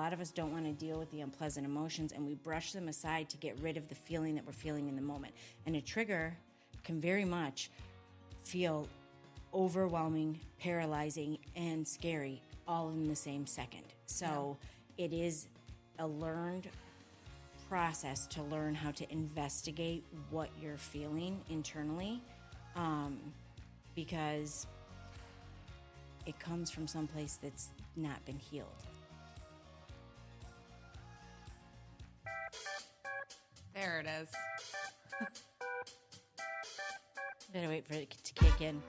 lot of us don't want to deal with the unpleasant emotions, and we brush them aside to get rid of the feeling that we're feeling in the moment. And a trigger can very much feel overwhelming, paralyzing, and scary all in the same second. So it is a learned process to learn how to investigate what you're feeling internally, because it comes from someplace that's not been healed. There it is. Gotta wait for it to kick in.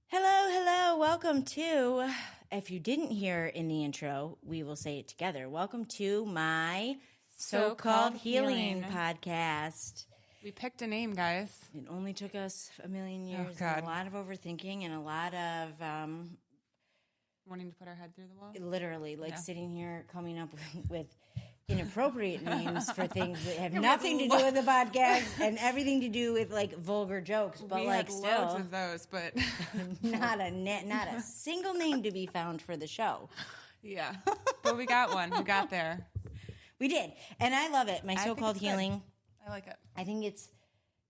Hello. Welcome to, if you didn't hear in the intro, we will say it together. Welcome to my so-called healing podcast. We picked a name, guys. It only took us a million years and a lot of overthinking and a lot of wanting to put our head through the wall. Literally, sitting here coming up with inappropriate names for things that have nothing to do with the podcast and everything to do with like vulgar jokes. But we like had still, loads of those, but not a single name to be found for the show. Yeah, but we got one. We got there. We did, and I love it. My so-called healing. Good. I like it. I think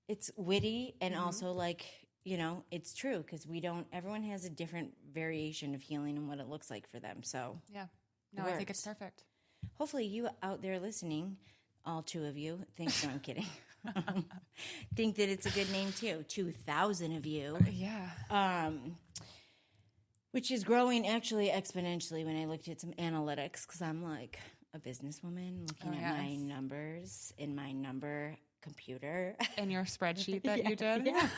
it's witty and also like, you know, it's true because everyone has a different variation of healing and what it looks like for them. So yeah, no, I think it's perfect. Hopefully you out there listening, all two of you, think, no, I'm kidding, think that it's a good name too. 2,000 of you. Yeah. Which is growing actually exponentially when I looked at some analytics because I'm like a businesswoman looking at my numbers in my number computer. In your spreadsheet that you did? Yeah.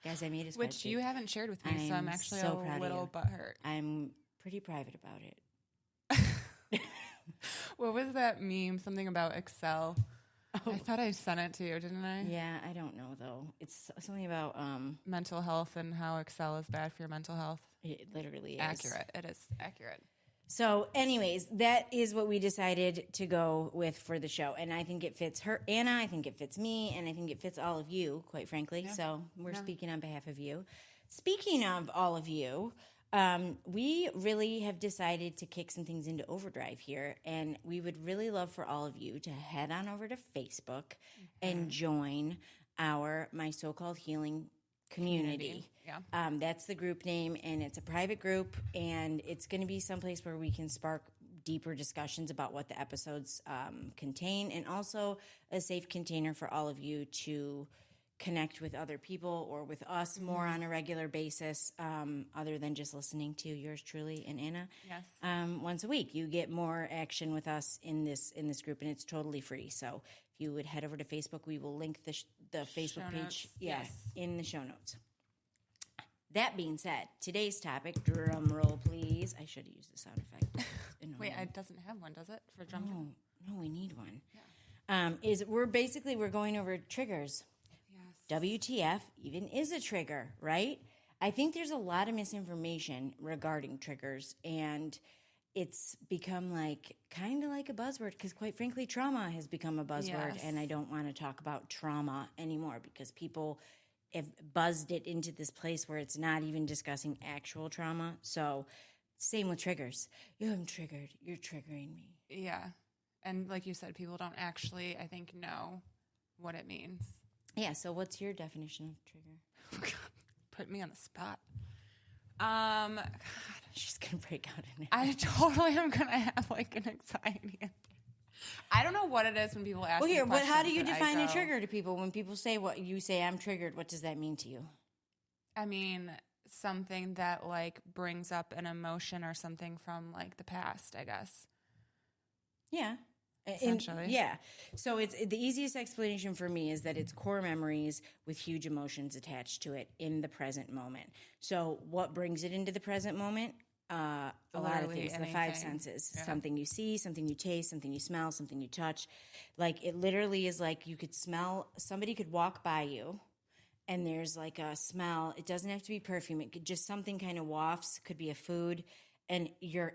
Guys, I made a spreadsheet. Which you haven't shared with me, so I'm actually so a little butthurt. I'm pretty private about it. What was that meme? Something about Excel. Oh. I thought I sent it to you, didn't I? Yeah, I don't know, though. It's something about mental health and how Excel is bad for your mental health. It literally is. Accurate. It is accurate. So anyways, that is what we decided to go with for the show. And I think it fits her, Anna. I think it fits me. And I think it fits all of you, quite frankly. Yeah. So we're speaking on behalf of you. Speaking of all of you, we really have decided to kick some things into overdrive here. And we would really love for all of you to head on over to Facebook and join my so-called healing community. Yeah. That's the group name, and it's a private group, and it's going to be someplace where we can spark deeper discussions about what the episodes contain, and also a safe container for all of you to connect with other people or with us more on a regular basis, other than just listening to yours truly and Anna. Yes. Once a week, you get more action with us in this group, and it's totally free. So if you would head over to Facebook, we will link the Facebook page, in the show notes. That being said, today's topic, drum roll, please. I should have used the sound effect. Wait, it doesn't have one, does it? For drum roll? No, we need one. Yeah. We're going over triggers. Yes. WTF even is a trigger, right? I think there's a lot of misinformation regarding triggers, and it's become kind of like a buzzword because, quite frankly, trauma has become a buzzword, and I don't want to talk about trauma anymore because people have buzzed it into this place where it's not even discussing actual trauma. So same with triggers. I'm triggered. You're triggering me. Yeah. And like you said, people don't actually, I think, know what it means. Yeah. So what's your definition of trigger? Put me on the spot. God, she's going to break out in it. I totally am going to have an anxiety attack. I don't know what it is when people ask me questions. How do you define a trigger to people? When people say what you say, I'm triggered, what does that mean to you? I mean, something that brings up an emotion or something from the past, I guess. Yeah. Essentially. Yeah. So the easiest explanation for me is that it's core memories with huge emotions attached to it in the present moment. So what brings it into the present moment? A lot of things, the five senses, something you see, something you taste, something you smell, something you touch. It literally is you could smell, somebody could walk by you and there's a smell. It doesn't have to be perfume. It could just something kind of wafts, could be a food, and your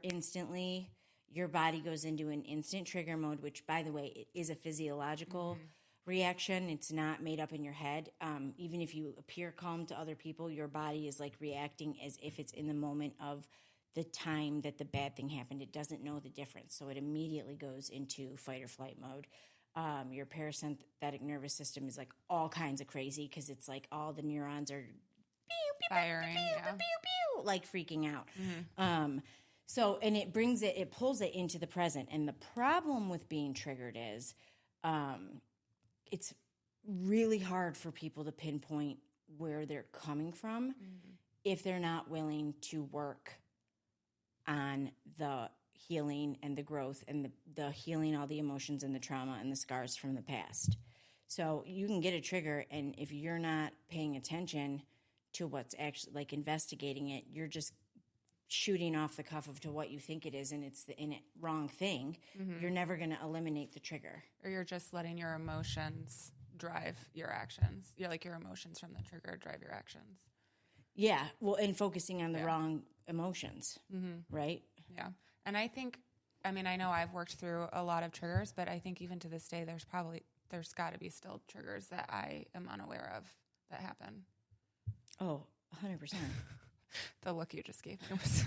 body goes into an instant trigger mode, which, by the way, it is a physiological reaction. It's not made up in your head. Even if you appear calm to other people, your body is reacting as if it's in the moment of the time that the bad thing happened. It doesn't know the difference. So it immediately goes into fight or flight mode. Your parasympathetic nervous system is like all kinds of crazy because it's like all the neurons are Firing, yeah. like freaking out. So, and it pulls it into the present. And the problem with being triggered is it's really hard for people to pinpoint where they're coming from if they're not willing to work on the healing and the growth and the healing all the emotions and the trauma and the scars from the past. So you can get a trigger, and if you're not paying attention to what's actually like investigating it, you're just shooting off the cuff of to what you think it is, and it's the wrong thing. You're never going to eliminate the trigger. Or you're just letting your emotions drive your actions. You're like your emotions from the trigger drive your actions. Yeah, well, and focusing on the wrong emotions, right? Yeah. And I think, I mean, I know I've worked through a lot of triggers, but I think even to this day, there's got to be still triggers that I am unaware of that happen. Oh, 100%. The look you just gave me was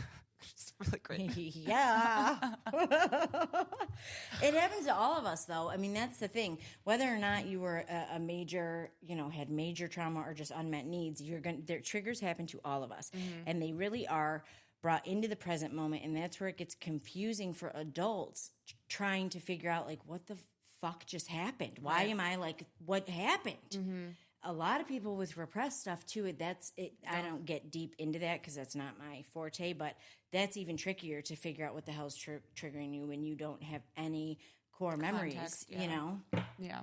just really great. Yeah. It happens to all of us, though. I mean, that's the thing. Whether or not you were a major, had major trauma or just unmet needs, their triggers happen to all of us. And they really are brought into the present moment. And that's where it gets confusing for adults trying to figure out, like, what the fuck just happened? Why am I like, what happened? A lot of people with repressed stuff too. That's it. I don't get deep into that because that's not my forte. But that's even trickier to figure out what the hell's triggering you when you don't have any core memories. Context, Yeah.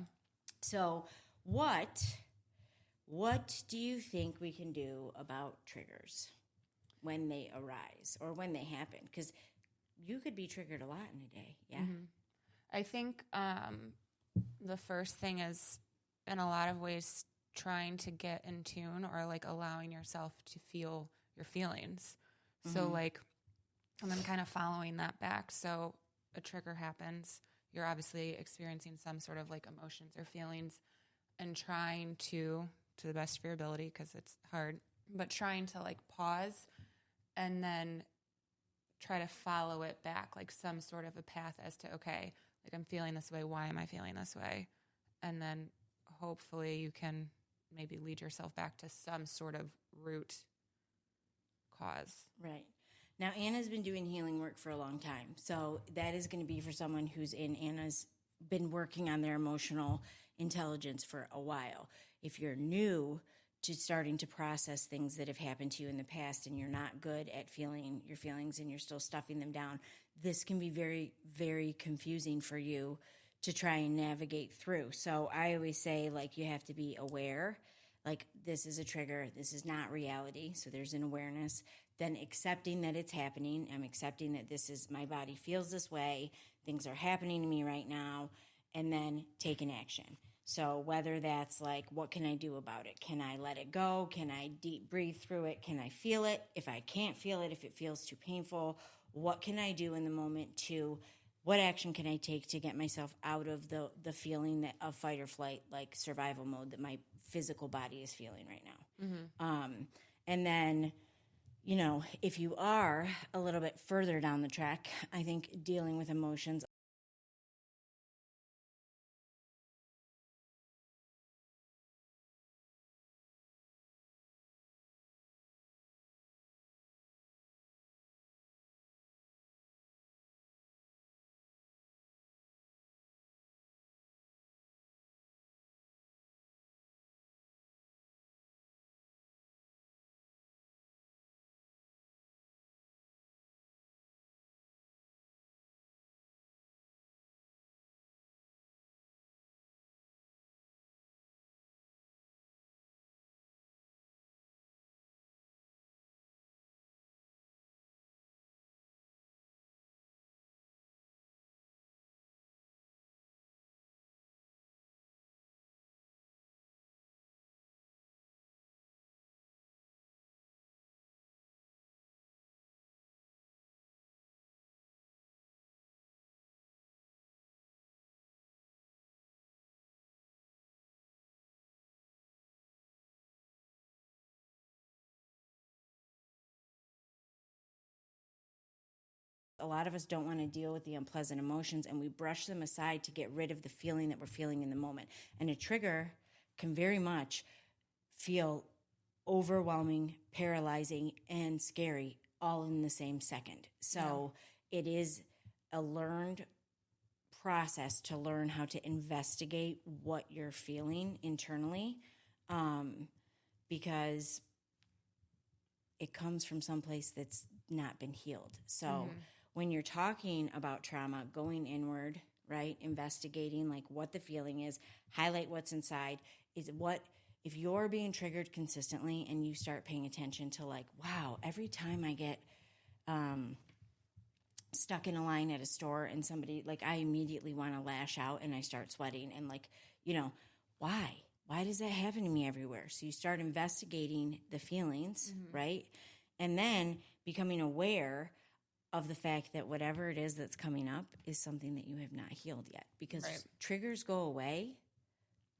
So what do you think we can do about triggers when they arise or when they happen? Because you could be triggered a lot in a day. Yeah. I think the first thing is, in a lot of ways, trying to get in tune or like allowing yourself to feel your feelings. So like, and then kind of following that back. So a trigger happens, you're obviously experiencing some sort of like emotions or feelings, and trying to the best of your ability, because it's hard, but trying to like pause and then try to follow it back, like some sort of a path as to, okay, like I'm feeling this way. Why am I feeling this way? And then hopefully you can maybe lead yourself back to some sort of root cause. Right. Now, Anna's been doing healing work for a long time. So that is going to be for someone who's Anna's been working on their emotional intelligence for a while. If you're new to starting to process things that have happened to you in the past and you're not good at feeling your feelings and you're still stuffing them down, this can be very, very confusing for you to try and navigate through. So I always say, like, you have to be aware, like, this is a trigger, this is not reality. So there's an awareness, then accepting that it's happening. I'm accepting that this is, my body feels this way, things are happening to me right now, and then taking action. So whether that's like, what can I do about it? Can I let it go? Can I deep breathe through it? Can I feel it? If I can't feel it, if it feels too painful, what can I do in the moment to, what action can I take to get myself out of the feeling that of fight or flight, like survival mode that my physical body is feeling right now? And then, if you are a little bit further down the track, I think dealing with emotions A lot of us don't want to deal with the unpleasant emotions, and we brush them aside to get rid of the feeling that we're feeling in the moment. And a trigger can very much feel overwhelming, paralyzing, and scary all in the same second. So it is a learned process to learn how to investigate what you're feeling internally, because it comes from someplace that's not been healed. So when you're talking about trauma, going inward, right, investigating like what the feeling is, highlight what's inside, is what, if you're being triggered consistently and you start paying attention to like, wow, every time I get stuck in a line at a store and somebody, like, I immediately want to lash out and I start sweating and like, you know, why? Why does that happen to me everywhere? So you start investigating the feelings, right? And then becoming aware of the fact that whatever it is that's coming up is something that you have not healed yet, because triggers go away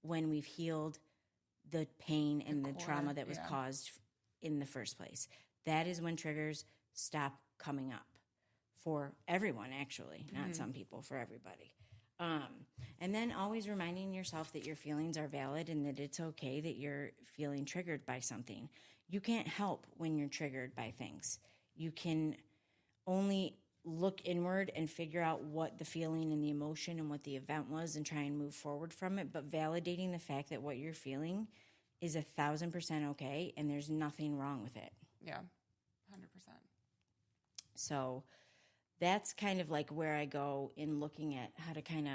when we've healed the pain and the trauma that was caused in the first place. That is when triggers stop coming up for everyone, actually, not some people, for everybody. And then always reminding yourself that your feelings are valid and that it's okay that you're feeling triggered by something. You can't help when you're triggered by things. You can only look inward and figure out what the feeling and the emotion and what the event was and try and move forward from it. But validating the fact that what you're feeling is 1,000% okay and there's nothing wrong with it. Yeah, 100%. So that's kind of like where I go in looking at how to kind of,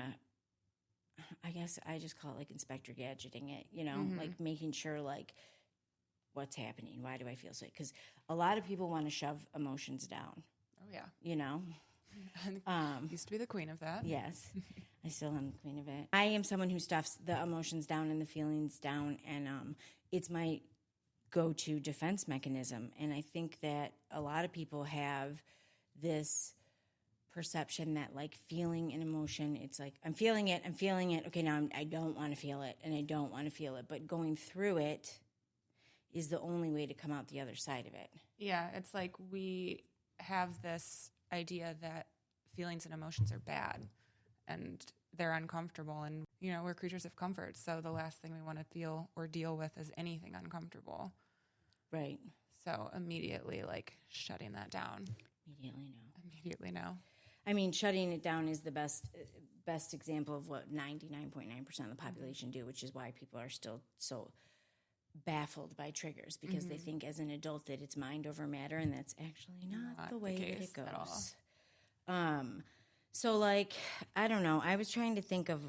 I guess I just call it like Inspector Gadgeting it, you know, like making sure like what's happening. Why do I feel sick? Because a lot of people want to shove emotions down. Oh, yeah. You know? Used to be the queen of that. Yes. I still am the queen of it. I am someone who stuffs the emotions down and the feelings down, and it's my go-to defense mechanism. And I think that a lot of people have this perception that like feeling an emotion, it's like, I'm feeling it. Okay, now I don't want to feel it, and I don't want to feel it. But going through it is the only way to come out the other side of it. Yeah, it's like we have this idea that feelings and emotions are bad and they're uncomfortable, and you know, we're creatures of comfort, so the last thing we want to feel or deal with is anything uncomfortable. Right. So immediately like shutting that down. Immediately no. I mean, shutting it down is the best example of what 99.9% of the population do, which is why people are still so baffled by triggers, because they think as an adult that it's mind over matter, and that's actually not the way that it goes. So like, I don't know. I was trying to think of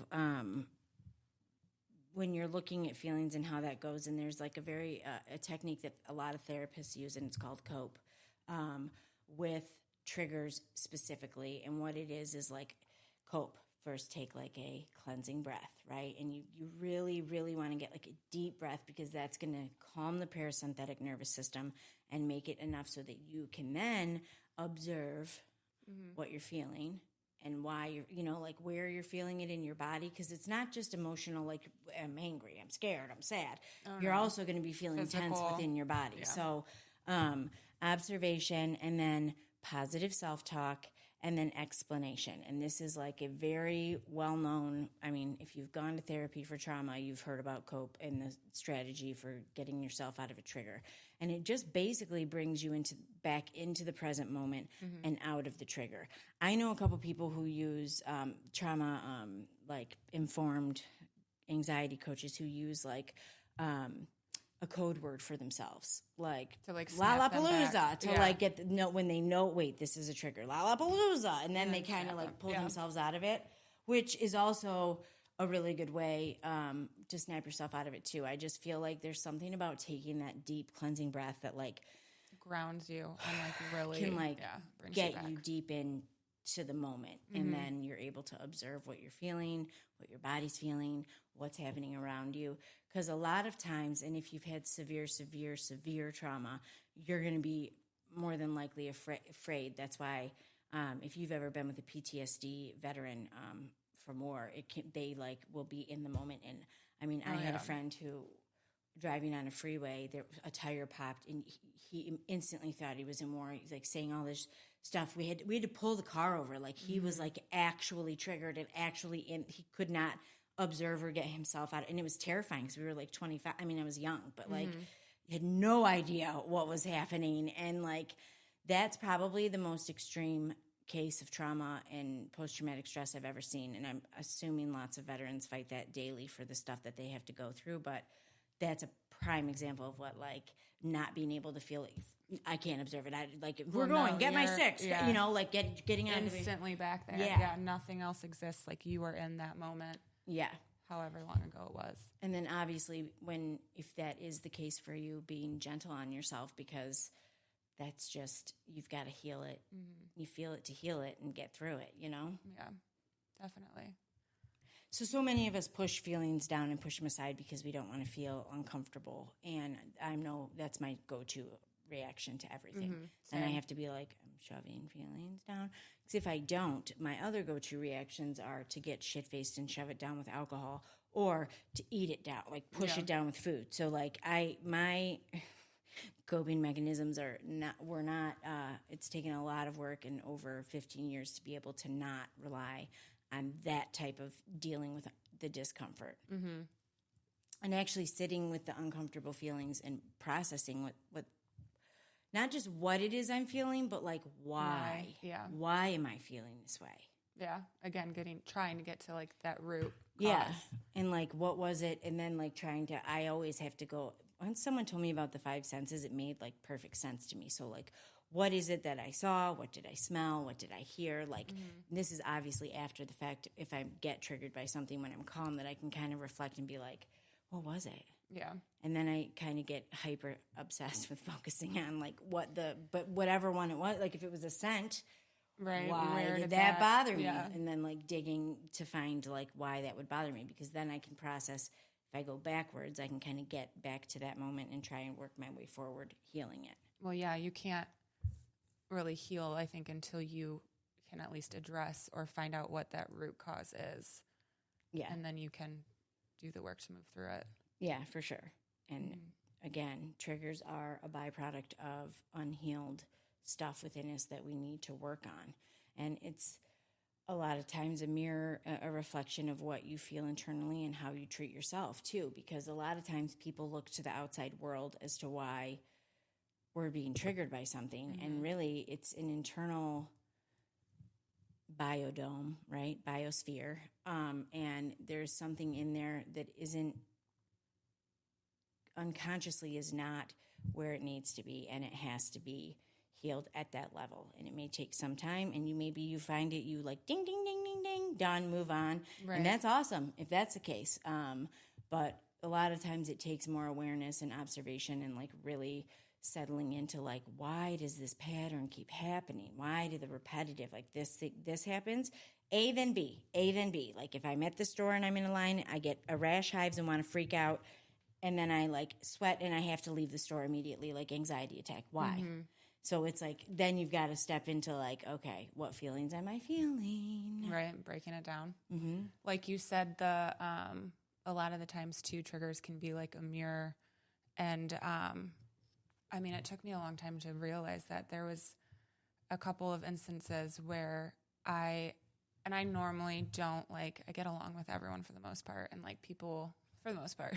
when you're looking at feelings and how that goes, and there's like a technique that a lot of therapists use, and it's called COPE, with triggers specifically. And what it is like COPE. First, take like a cleansing breath, right? And you really, really want to get like a deep breath, because that's going to calm the parasympathetic nervous system and make it enough so that you can then observe what you're feeling and why you're, you know, like where you're feeling it in your body. Because it's not just emotional, like I'm angry, I'm scared, I'm sad. You're also going to be feeling tense within your body. Yeah. So observation, and then positive self-talk, and then explanation. And this is like a very well-known, I mean, if you've gone to therapy for trauma, you've heard about COPE and the strategy for getting yourself out of a trigger. And it just basically brings you back into the present moment and out of the trigger. I know a couple people who use trauma, like informed anxiety coaches who use like a code word for themselves, like to like Lollapalooza, to like get the note when they know, wait, this is a trigger, Lollapalooza, and then they kind of like pull themselves out of it, which is also a really good way to snap yourself out of it too. I just feel like there's something about taking that deep cleansing breath that like grounds you and like really can like get you deep into the moment, and then you're able to observe what you're feeling, what your body's feeling, what's happening around you. Because a lot of times, and if you've had severe trauma, you're going to be more than likely afraid. That's why if you've ever been with a PTSD veteran from war, they like will be in the moment. And I mean, I had a friend who, driving on a freeway, a tire popped, and he instantly thought he was in war. He's like saying all this stuff. We had to pull the car over. Like he was like actually triggered and he could not observe or get himself out. And it was terrifying because we were like 25. I mean, I was young, but like had no idea what was happening. And like, that's probably the most extreme case of trauma and post-traumatic stress I've ever seen. And I'm assuming lots of veterans fight that daily for the stuff that they have to go through. But that's a prime example of what like not being able to feel it. I can't observe it. I like we're going get my six. Yeah. You know, like getting on instantly back there. Yeah. Nothing else exists. Like you were in that moment. Yeah. However long ago it was. And then obviously if that is the case for you, being gentle on yourself, because that's just, you've got to heal it. You feel it to heal it and get through it, you know? Yeah, definitely. So many of us push feelings down and push them aside because we don't want to feel uncomfortable. And I know that's my go-to reaction to everything. And I have to be like, I'm shoving feelings down. Because if I don't, my other go-to reactions are to get shit-faced and shove it down with alcohol, or to eat it down, like push it down with food. So like my coping mechanisms were not, it's taken a lot of work and over 15 years to be able to not rely on that type of dealing with the discomfort. And actually sitting with the uncomfortable feelings and processing what not just what it is I'm feeling, but like why. Yeah. Why am I feeling this way? Yeah. Again, trying to get to like that root cause. Yeah. And like, what was it? And then like I always have to go, once someone told me about the 5 senses, it made like perfect sense to me. So like, what is it that I saw? What did I smell? What did I hear? Like, this is obviously after the fact. If I get triggered by something when I'm calm, that I can kind of reflect and be like, what was it? Yeah. And then I kind of get hyper obsessed with focusing on like whatever one it was. Like if it was a scent, right? Why did that bother me? And then like digging to find like why that would bother me, because then I can process. If I go backwards, I can kind of get back to that moment and try and work my way forward, healing it. Well, yeah, you can't really heal, I think, until you can at least address or find out what that root cause is. Yeah. And then you can do the work to move through it. Yeah, for sure. And again, triggers are a byproduct of unhealed stuff within us that we need to work on. And it's a lot of times a mirror, a reflection of what you feel internally and how you treat yourself too, because a lot of times people look to the outside world as to why we're being triggered by something. And really it's an internal biodome, right? Biosphere. And there's something in there that isn't unconsciously is not where it needs to be, and it has to be healed at that level. And it may take some time, and you find it, you like ding, ding, ding, ding, ding, done, move on. Right. And that's awesome if that's the case. But a lot of times it takes more awareness and observation and like really settling into like, why does this pattern keep happening? Why do the repetitive, like this happens? A, then B, A, then B. Like if I'm at the store and I'm in a line, I get a rash, hives, and want to freak out. And then I like sweat and I have to leave the store immediately, like anxiety attack. Why? So it's like, then you've got to step into like, okay, what feelings am I feeling? Right. Breaking it down. Like you said, a lot of the times too, triggers can be like a mirror. And, I mean, it took me a long time to realize that. There was a couple of instances where I normally don't I get along with everyone for the most part, and like people for the most part.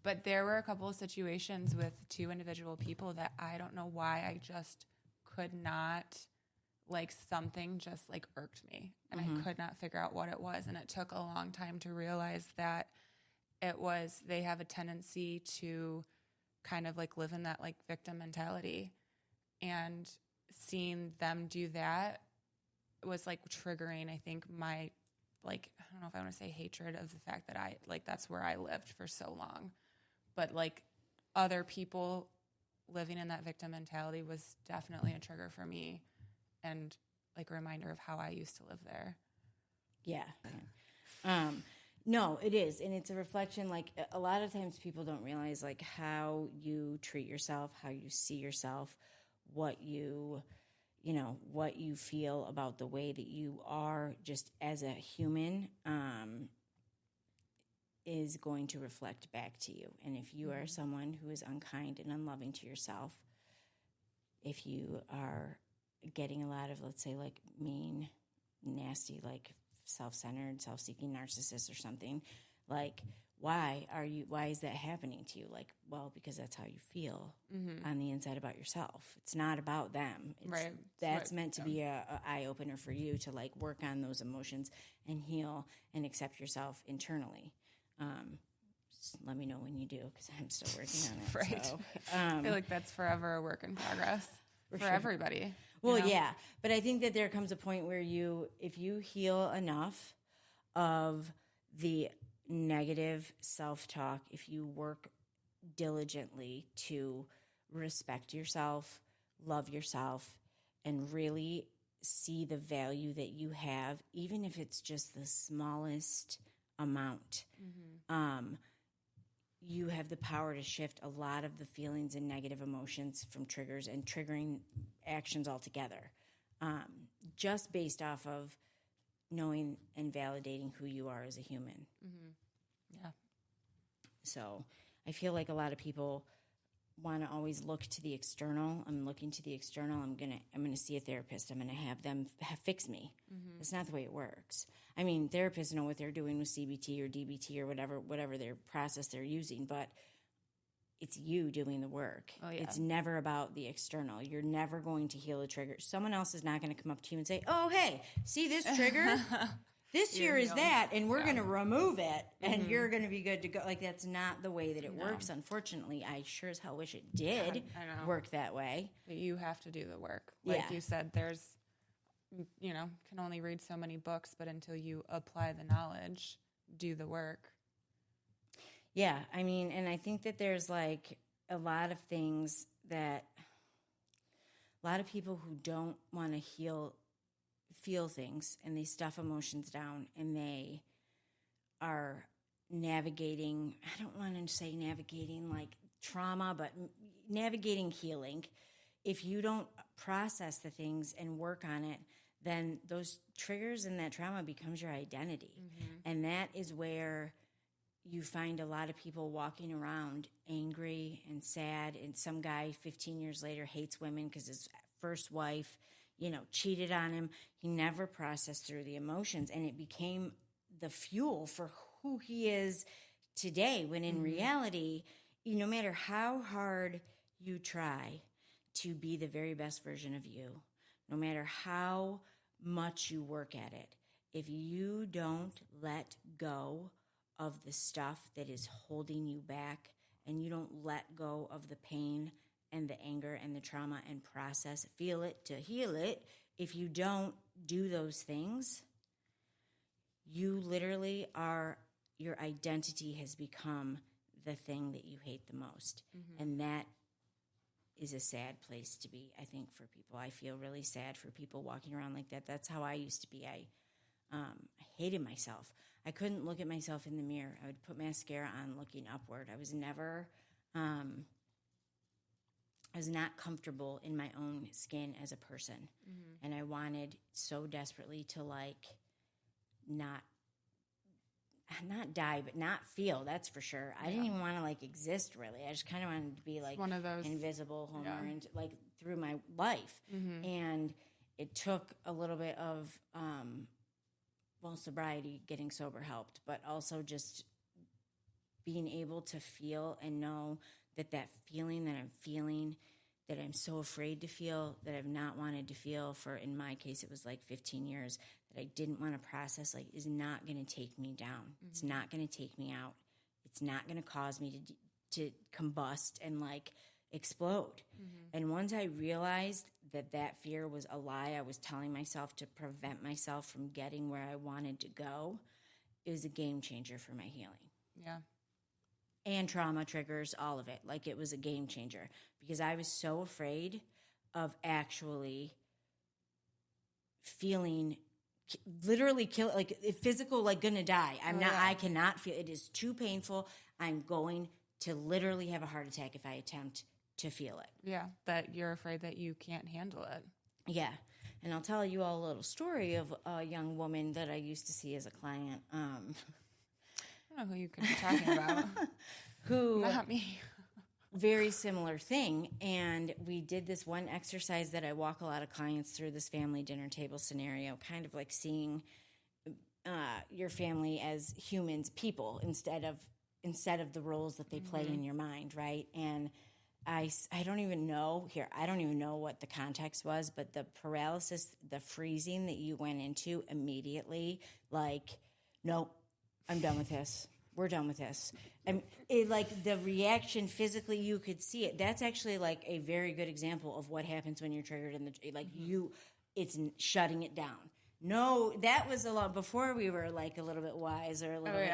But there were a couple of situations with 2 individual people that I don't know why I just could not, like something just like irked me, and I could not figure out what it was. And it took a long time to realize that they have a tendency to kind of like live in that like victim mentality, and seeing them do that was like triggering, I think, my, like, I don't know if I want to say hatred of the fact that I, like, that's where I lived for so long. But like other people living in that victim mentality was definitely a trigger for me, and like a reminder of how I used to live there. Yeah. No, it is. And it's a reflection. Like a lot of times people don't realize like how you treat yourself, how you see yourself, what you feel about the way that you are just as a human, is going to reflect back to you. And if you are someone who is unkind and unloving to yourself, if you are getting a lot of, let's say, like mean, nasty, like self-centered, self-seeking narcissists or something, like, why is that happening to you? Like, well, because that's how you feel on the inside about yourself. It's not about them. That's meant to be a eye opener for you to like work on those emotions and heal and accept yourself internally. Just let me know when you do, because I'm still working on it. Right. So, I feel like that's forever a work in progress for everybody. Well, yeah, but I think that there comes a point where if you heal enough of the negative self-talk, if you work diligently to respect yourself, love yourself, and really see the value that you have, even if it's just the smallest amount, you have the power to shift a lot of the feelings and negative emotions from triggers and triggering actions altogether, just based off of knowing and validating who you are as a human. Yeah. So I feel like a lot of people want to always look to the external. I'm looking to the external. I'm gonna see a therapist. I'm gonna have them fix me. That's not the way it works. I mean, therapists know what they're doing with CBT or DBT or whatever their process they're using, but it's you doing the work. Oh, yeah. It's never about the external. You're never going to heal a trigger. Someone else is not going to come up to you and say, "Oh, hey, see this trigger? This here is that, and we're going to remove it, and you're going to be good to go." Like, that's not the way that it works. Unfortunately, I sure as hell wish it did work that way. But you have to do the work. Like you said, there's, can only read so many books, but until you apply the knowledge, do the work. Yeah, I mean, and I think that there's like a lot of things that a lot of people who don't want to feel things, and they stuff emotions down, and they are navigating, I don't want to say navigating like trauma, but navigating healing. If you don't process the things and work on it, then those triggers and that trauma becomes your identity. And that is where you find a lot of people walking around angry and sad, and some guy 15 years later hates women because his first wife, cheated on him. He never processed through the emotions, and it became the fuel for who he is today, when in reality, no matter how hard you try to be the very best version of you, no matter how much you work at it, if you don't let go of the stuff that is holding you back, and you don't let go of the pain and the anger and the trauma and process, feel it to heal it, if you don't do those things, you literally your identity has become the thing that you hate the most. And that is a sad place to be, I think, for people. I feel really sad for people walking around like that. That's how I used to be. I hated myself. I couldn't look at myself in the mirror. I would put mascara on looking upward. I was never, I was not comfortable in my own skin as a person. And I wanted so desperately to not die, but not feel, that's for sure. I didn't even want to exist really. I just kind of wanted to be one of those invisible Homer and through my life. And it took a little bit of, sobriety, getting sober helped, but also just being able to feel and know that feeling that I'm feeling, that I'm so afraid to feel, that I've not wanted to feel for, in my case, it was 15 years, that I didn't want to process, is not going to take me down. It's not going to take me out. It's not going to cause me to combust and explode. And once I realized that fear was a lie, I was telling myself to prevent myself from getting where I wanted to go, it was a game changer for my healing. Yeah. And trauma triggers, all of it. It was a game changer, because I was so afraid of actually feeling literally physical, gonna die. I cannot feel, it is too painful. I'm going to literally have a heart attack if I attempt to feel it. Yeah, that you're afraid that you can't handle it. Yeah. And I'll tell you all a little story of a young woman that I used to see as a client. I don't know who you could be talking about. Who? Not me. very similar thing. And we did this one exercise that I walk a lot of clients through, this family dinner table scenario, kind of like seeing your family as humans, people, instead of the roles that they play in your mind, right? And I don't even know what the context was, but the paralysis, the freezing that you went into immediately, like, nope, I'm done with this. We're done with this. And like the reaction physically, you could see it. That's actually like a very good example of what happens when you're triggered it's shutting it down. No, that was a lot before we were like a little bit wise or a little bit,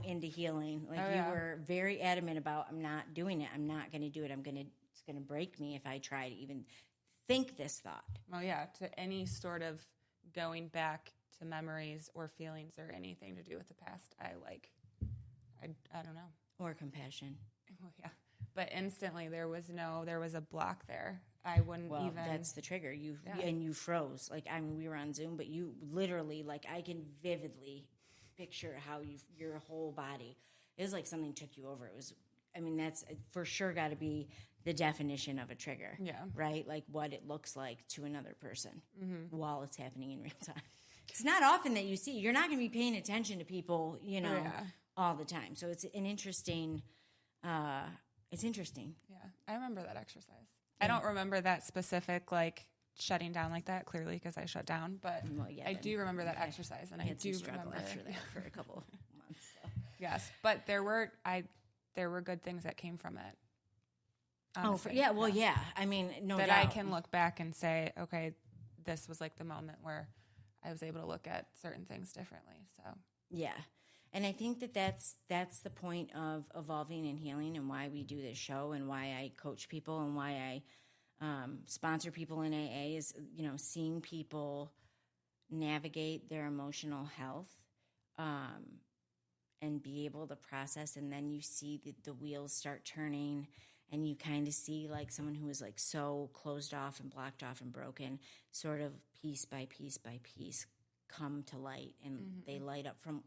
into healing. Like you were very adamant about, I'm not doing it. I'm not going to do it. It's going to break me if I try to even think this thought. Well, yeah, to any sort of going back to memories or feelings or anything to do with the past, I don't know. Or compassion. Well, yeah. But instantly there was a block there. I wouldn't even. That's the trigger. And you froze. Like, I mean, we were on Zoom, but you literally, like, I can vividly picture how your whole body, it was like something took you over. It was, I mean, that's for sure got to be the definition of a trigger. Yeah. Right? Like what it looks like to another person while it's happening in real time. It's not often that you see. You're not going to be paying attention to people, all the time. So it's an interesting. It's interesting. Yeah, I remember that exercise. Yeah. I don't remember that specific like shutting down like that clearly because I shut down, but I do remember that exercise, and I do remember after that for a couple months. So. Yes, but there were good things that came from it. Honestly. I mean, no that doubt. I can look back and say, okay, this was like the moment where I was able to look at certain things differently. So yeah. And I think that's the point of evolving and healing, and why we do this show, and why I coach people, and why I sponsor people in AA is, seeing people navigate their emotional health and be able to process. And then you see the wheels start turning, and you kind of see like someone who is like so closed off and blocked off and broken, sort of piece by piece by piece, come to light, and they light up from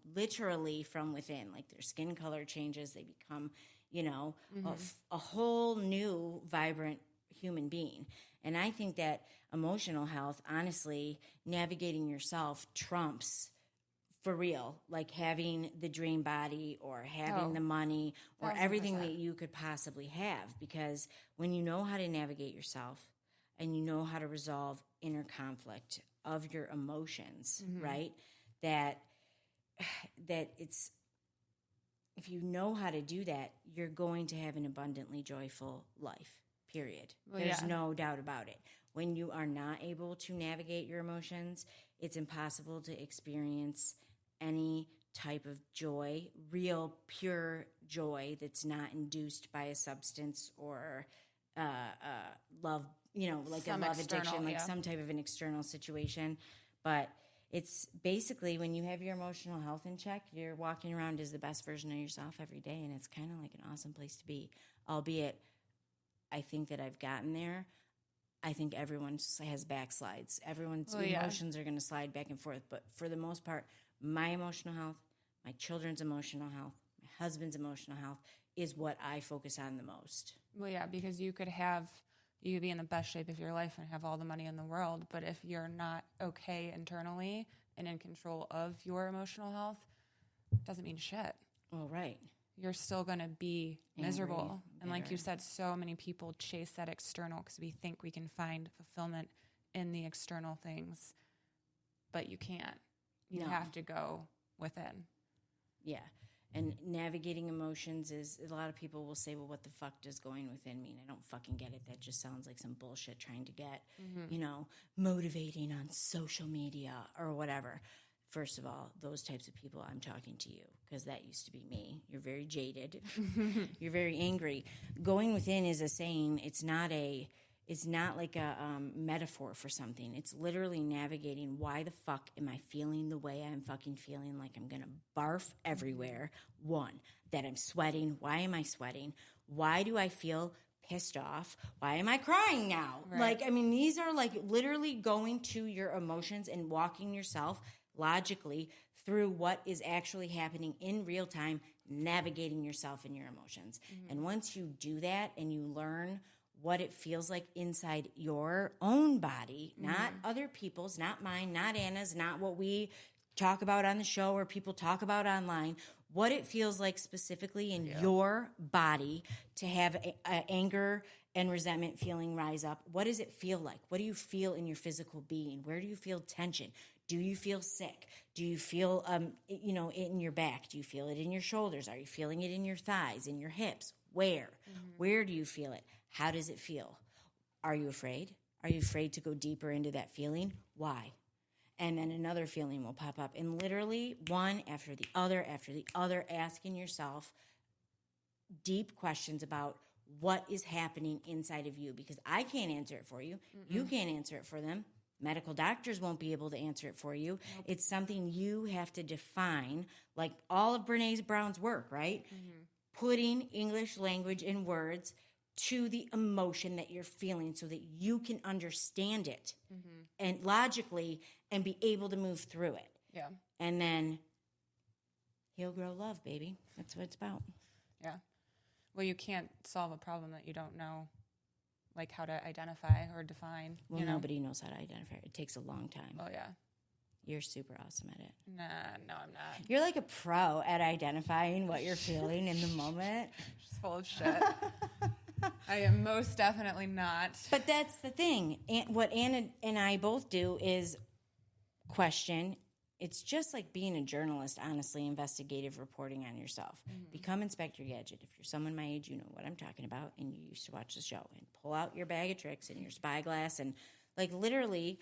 within. Like their skin color changes, they become a whole new vibrant human being. And I think that emotional health, honestly, navigating yourself trumps, for real, like having the dream body or having the money or 1,000%. Everything that you could possibly have. Because when you know how to navigate yourself and you know how to resolve inner conflict of your emotions, right? That it's, if you know how to do that, you're going to have an abundantly joyful life, period. Well, there's no doubt about it. When you are not able to navigate your emotions, it's impossible to experience any type of joy, real, pure joy that's not induced by a substance or love, like some a love addiction, like some type of an external situation. But it's basically, when you have your emotional health in check, you're walking around as the best version of yourself every day, and it's kind of like an awesome place to be. Albeit, I think that I've gotten there. I think everyone has backslides. Everyone's emotions are going to slide back and forth. But for the most part, my emotional health, my children's emotional health, my husband's emotional health is what I focus on the most. Well, yeah, because you could be in the best shape of your life and have all the money in the world, but if you're not okay internally and in control of your emotional health, it doesn't mean shit. Well, right. You're still going to be miserable. And like you said, so many people chase that external because we think we can find fulfillment in the external things, but you can't. You have to go within. Yeah. And navigating emotions is, a lot of people will say, well, what the fuck does going within mean? I don't fucking get it. That just sounds like some bullshit trying to get, motivating on social media or whatever. First of all, those types of people, I'm talking to you, because that used to be me. You're very jaded. You're very angry. Going within is a saying. It's not like a metaphor for something. It's literally navigating, why the fuck am I feeling the way I'm fucking feeling, like I'm going to barf everywhere? One, that I'm sweating. Why am I sweating? Why do I feel pissed off? Why am I crying now? Right. These are like literally going to your emotions and walking yourself logically through what is actually happening in real time, navigating yourself and your emotions. And once you do that and you learn what it feels like inside your own body, not other people's, not mine, not Anna's, not what we talk about on the show or people talk about online, what it feels like specifically in your body to have anger and resentment feeling rise up. What does it feel like? What do you feel in your physical being? Where do you feel tension? Do you feel sick? Do you feel, in your back? Do you feel it in your shoulders? Are you feeling it in your thighs, in your hips? Where? Where do you feel it? How does it feel? Are you afraid? Are you afraid to go deeper into that feeling? Why? And then another feeling will pop up. And literally one after the other, asking yourself deep questions about what is happening inside of you. Because I can't answer it for you. You can't answer it for them. Medical doctors won't be able to answer it for you. Nope. It's something you have to define, like all of Brene Brown's work, right? Putting English language in words to the emotion that you're feeling so that you can understand it and logically and be able to move through it. Yeah. And then heal, grow, love, baby. That's what it's about. Yeah. Well, you can't solve a problem that you don't know, like, how to identify or define. Well, nobody knows how to identify it. It takes a long time. Oh, yeah. You're super awesome at it. Nah, no, I'm not. You're like a pro at identifying what you're feeling in the moment. Just full of shit. I am most definitely not. But that's the thing. What Anna and I both do is question. It's just like being a journalist, honestly, investigative reporting on yourself. Become Inspector Gadget. If you're someone my age, you know what I'm talking about, and you used to watch the show. And pull out your bag of tricks and your spyglass and, like, literally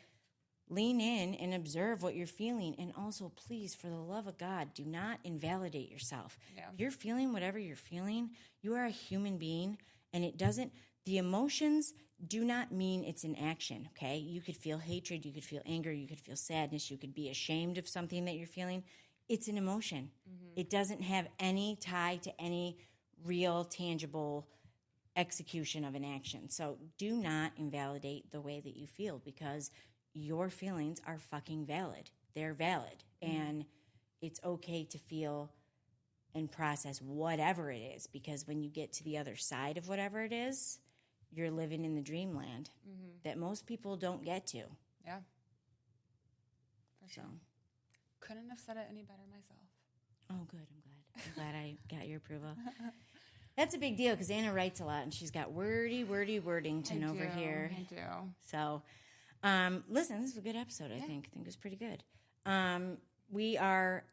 lean in and observe what you're feeling. And also, please, for the love of God, do not invalidate yourself. Yeah. If you're feeling whatever you're feeling, you are a human being, and the emotions do not mean it's an action, okay? You could feel hatred, you could feel anger, you could feel sadness, you could be ashamed of something that you're feeling. It's an emotion. It doesn't have any tie to any real, tangible execution of an action. So do not invalidate the way that you feel, because your feelings are fucking valid. They're valid. And it's okay to feel and process whatever it is, because when you get to the other side of whatever it is, you're living in the dreamland that most people don't get to. Yeah. For sure. Couldn't have said it any better myself. Oh, good. I'm glad I got your approval. That's a big deal, because Anna writes a lot, and she's got wordy Worthington over here. I do. So, listen, this is a good episode, I think. I think it was pretty good. We are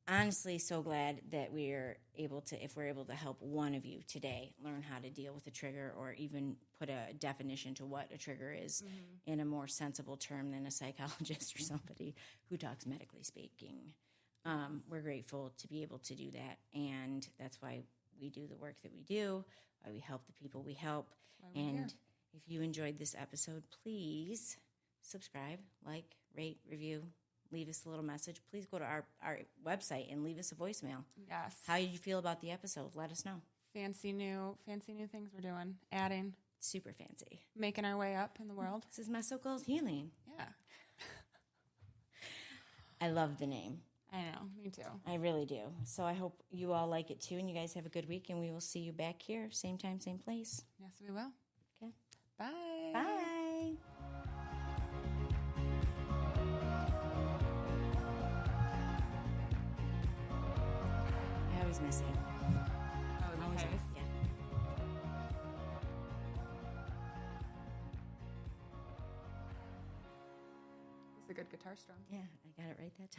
honestly so glad that we're able to, if we're able to help one of you today learn how to deal with a trigger, or even put a definition to what a trigger is in a more sensible term than a psychologist or somebody who talks medically speaking. We're grateful to be able to do that, and that's why we do the work that we do, why we help the people we help. And if you enjoyed this episode, please subscribe, like, rate, review, leave us a little message. Please go to our website and leave us a voicemail. Yes. How did you feel about the episode? Let us know. Fancy new things we're doing. Adding. Super fancy. Making our way up in the world. This is my so-called healing. Yeah. I love the name. I know. Me too. I really do. So I hope you all like it too, and you guys have a good week, and we will see you back here, same time, same place. Yes, we will. Okay. Bye. Bye. I always miss it. Oh, Always okay. yeah. It's a good guitar strum. Yeah, I got it right that time.